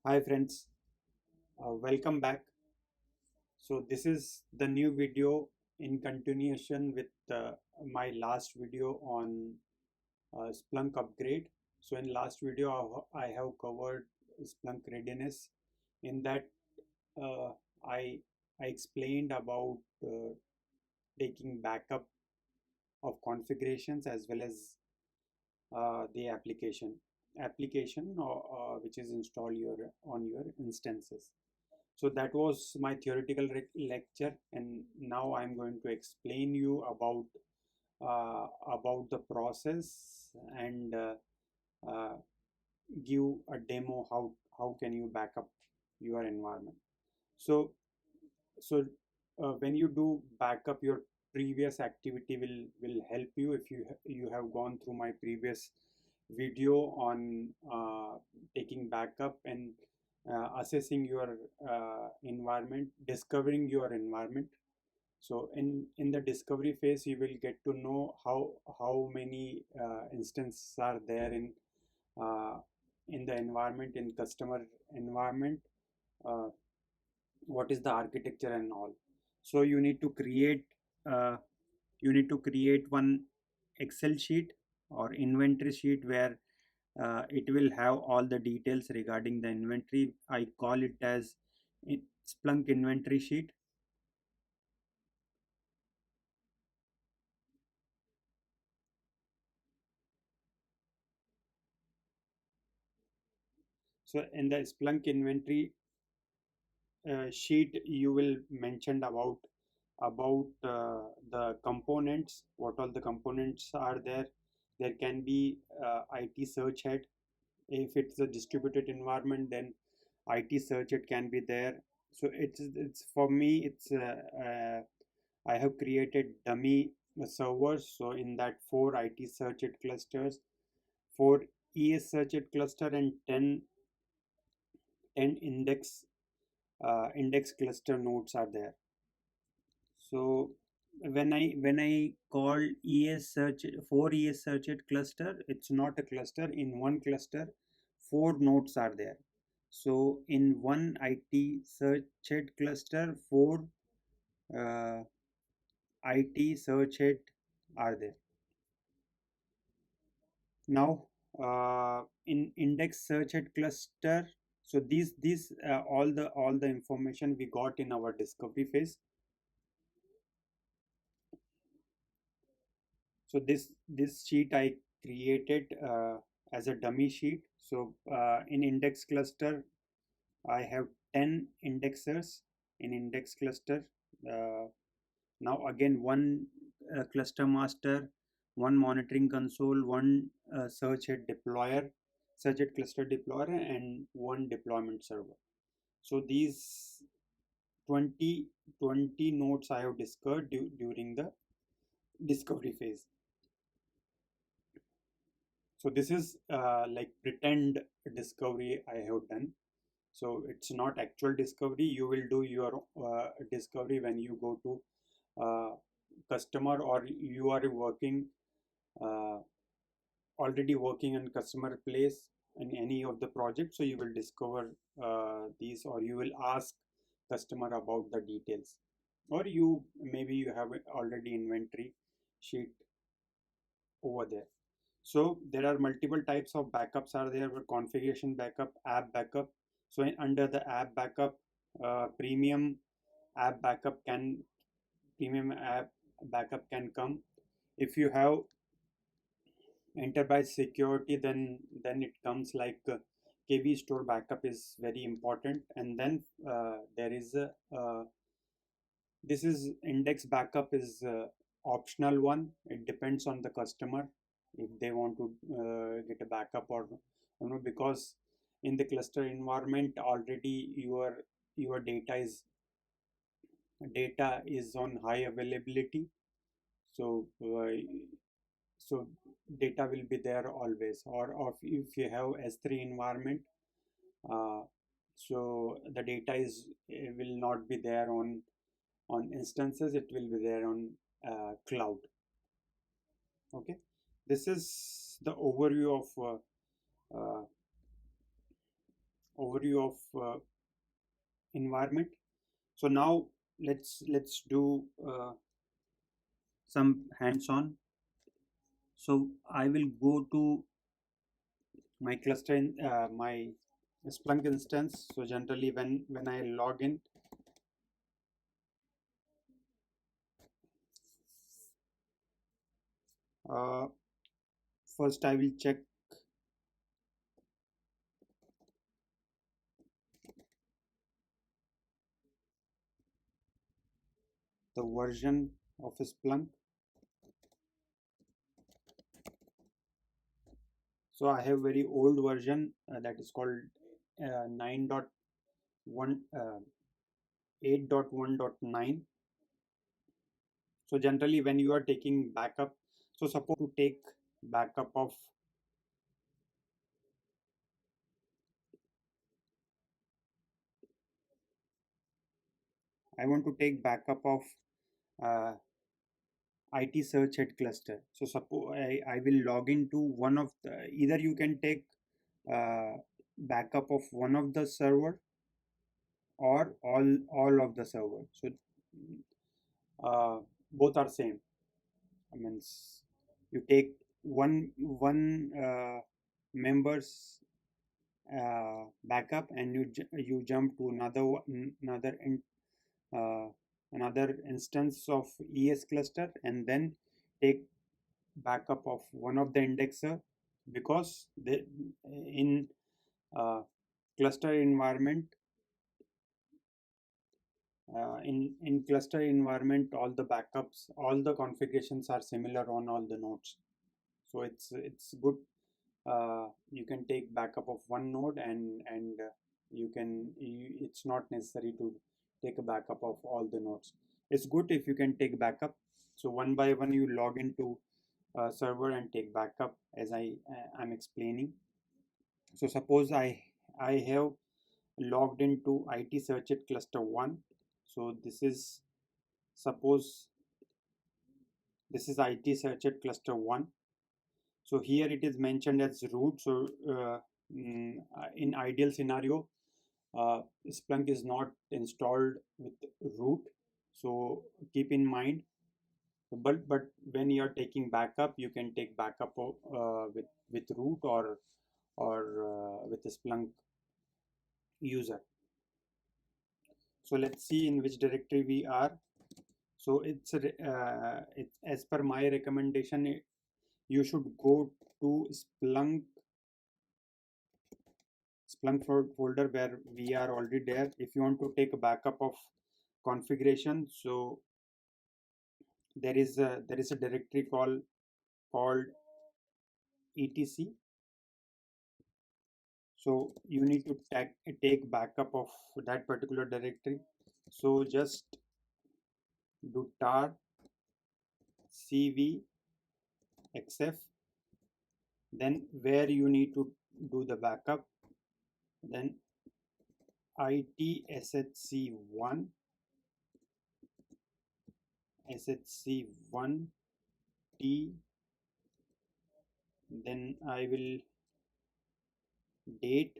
Hi friends, welcome back. So this is the new video in continuation with my last video on Splunk upgrade. So in last video I have covered Splunk readiness. In that uh, I I explained about taking backup of configurations as well as the application which is installed on your instances. So that was my theoretical lecture, and now I'm going to explain you about the process and uh, give a demo how can you back up your environment. So so when you do backup, your previous activity will help you. If you have gone through my previous video on taking backup and assessing your environment, discovering your environment. So in the discovery phase, you will get to know how many instances are there uh, in the environment, in customer environment, uh, what is the architecture and all. So uh, you need to create one Excel sheet or inventory sheet where it will have all the details regarding the inventory. I call it as Splunk inventory sheet. So in the Splunk inventory sheet, you will mention about the components, what all the components are there. There can be IT search head. If it's a distributed environment, then IT search it can be there. So it's for me, I have created dummy servers. So in that, 4 IT search it clusters, 4 ES search it cluster, and 10 index cluster nodes are there. So when I call ES search 4 ES search it cluster, it's not a cluster. In one cluster, 4 nodes are there. So in one IT search it cluster, 4 uh, IT search it are there. Now in index search it cluster, so these all the information we got in our discovery phase. So this sheet I created as a dummy sheet. So in index cluster, I have 10 indexers in index cluster. Uh, Now again, one cluster master, one monitoring console, one search head cluster deployer, and one deployment server. So these 20 nodes I have discovered during the discovery phase. So this is like pretend discovery I have done. So it's not actual discovery. You will do your discovery when you go to uh, customer, or you are uh, already working in customer place in any of the projects. So you will discover these, or you will ask customer about the details, or you maybe you have already inventory sheet over there. So there are multiple types of backups are there: configuration backup, app backup. So under the app backup, premium app backup can premium app backup can come. If you have enterprise security, then it comes like KV store backup is very important. And then there is a this is index backup is optional one. It depends on the customer if they want to get a backup or because in the cluster environment already your data is on high availability. So so data will be there always. Or if you have S3 environment, uh, so the data is will not be there on instances. It will be there on cloud. Okay, this is the overview uh, overview of environment. So now let's do some hands-on. So I will go to my cluster in my Splunk instance. So generally when I log in, uh, first I will check the version of Splunk. So I have very old version that is called 9.1 8.1.9. So generally when you are taking backup, so suppose to take backup of I want to take backup of uh, IT search head cluster. So suppose I will log into one of the, either you can take uh, backup of one of the server or all of the server. So both are same. I mean, you take one members backup and you jump to uh, another instance of ES cluster and then take backup of one of the indexer, because they in uh, cluster environment in cluster environment, all the backups, all the configurations are similar on all the nodes. So it's good. You can take backup of one node and it's not necessary to take a backup of all the nodes. It's good if you can take backup. So one by one you log into a server and take backup as I'm explaining. So suppose I have logged into IT search it cluster 1. So suppose this is IT search it cluster 1. So here it is mentioned as root. So in ideal scenario, Splunk is not installed with root. So keep in mind. But when you are taking backup, you can take backup with root or with the Splunk user. So let's see in which directory we are. So it's as per my recommendation, you should go to Splunk folder where we are already there. If you want to take a backup of configuration, so there is a directory called etc. So you need to take backup of that particular directory. So just do tar cv xf, then where you need to do the backup, then itshc1 shc1 t, then I will date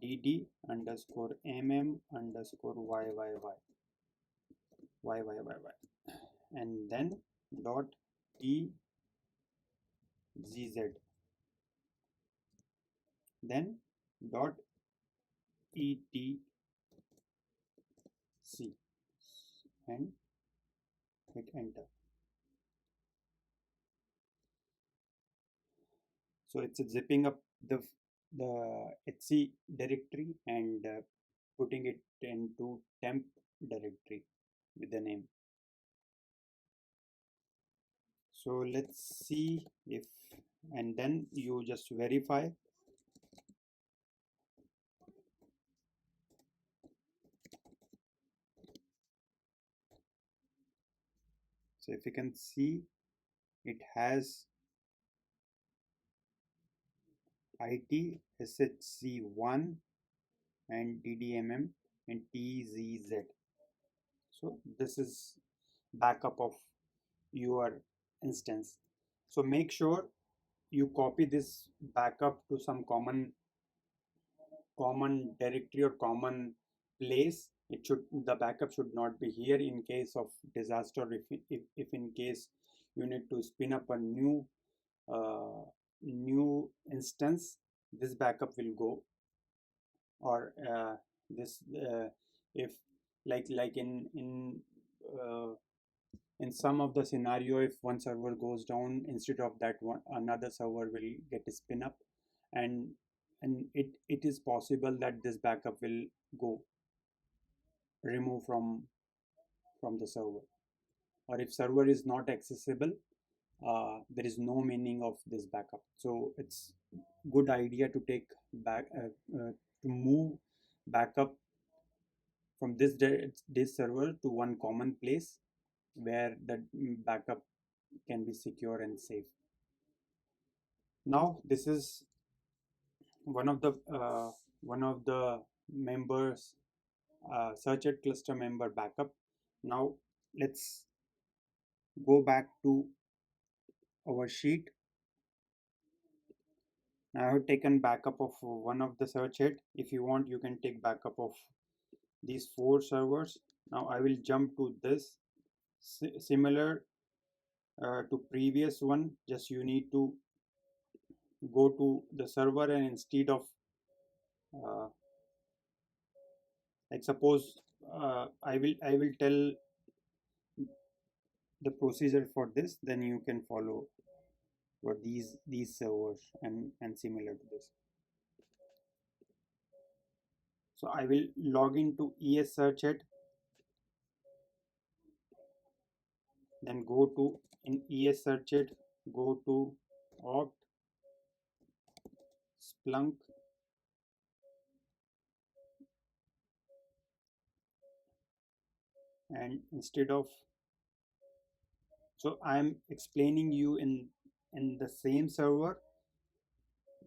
dd underscore underscore yyyy, and then dot tzz, then dot etc, and hit enter. So it's zipping up the etc directory and putting it into temp directory with the name. So let's see if, and then you just verify. So if you can see, it has IT SHC1 and DDMM and TZZ. So this is backup of your instance. So make sure you copy this backup to some common common directory or common place. The backup should not be here. In case of disaster, if in case you need to spin up a uh, new instance, this backup will go. Or this if like uh, in some of the scenario, if one server goes down, instead of that one, another server will get a spin up, and it is possible that this backup will go remove from the server. Or if server is not accessible, there is no meaning of this backup. So it's good idea to take back to move backup from this server to one common place where the backup can be secure and safe. Now this is one of the members, searched cluster member backup. Now let's go back to our sheet. Now I have taken backup of one of the search head. If you want, you can take backup of these 4 servers. Now I will jump to this similar to previous one. Just you need to go to the server, and instead of uh, like suppose I will tell the procedure for this, then you can follow for these servers and similar to this. So I will log into es search it, then go to in es search it, go to opt Splunk, and instead of, so I am explaining you in the same server,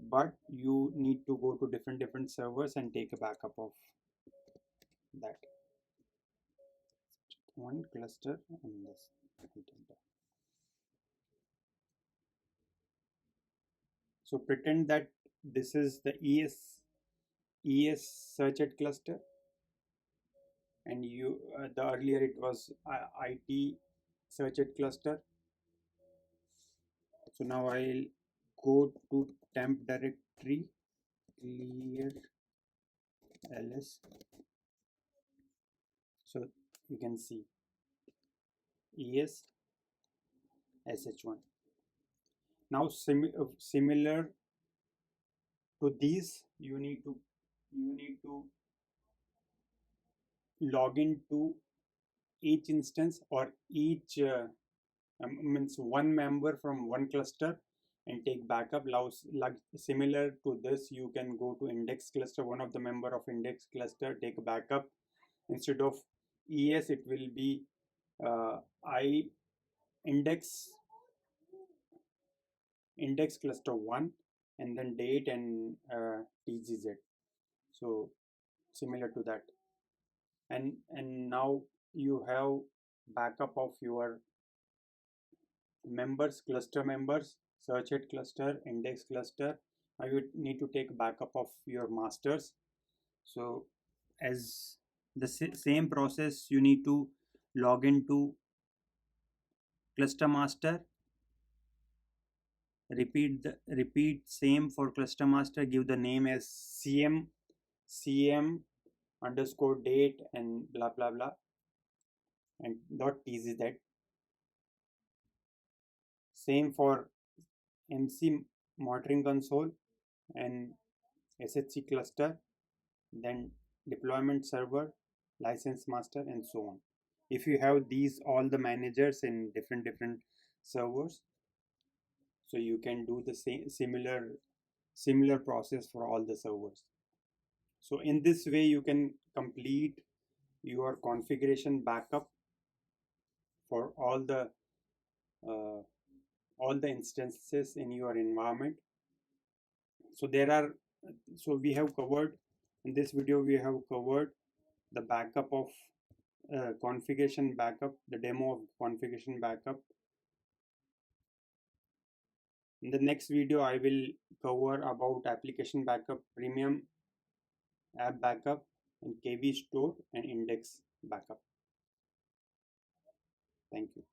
but you need to go to different servers and take a backup of that one cluster and this. So pretend that this is the es searched cluster, and you the earlier it was it searched cluster. So now I'll go to temp directory, clear ls. So you can see es sh1. Now similar to these, you need to log into each instance or each means one member from one cluster and take backup. Like similar to this, you can go to index cluster, one of the member of index cluster, take a backup. Instead of es, it will be I index cluster 1, and then date and tgz. So similar to that, and now you have backup of your members, cluster members, searched cluster, index cluster. Now you need to take backup of your masters. So as the same process, you need to log into cluster master, repeat same for cluster master, give the name as cm underscore date and blah blah blah and dot tz. Same for mc monitoring console and shc cluster, then deployment server, license master, and so on. If you have these all the managers in different servers, so you can do the same similar process for all the servers. So in this way you can complete your configuration backup for uh, all the instances in your environment. So there are, so we have covered in this video, we have covered the backup of configuration backup, the demo of configuration backup. In the next video I will cover about application backup premium app backup, and KV store and index backup. Thank you.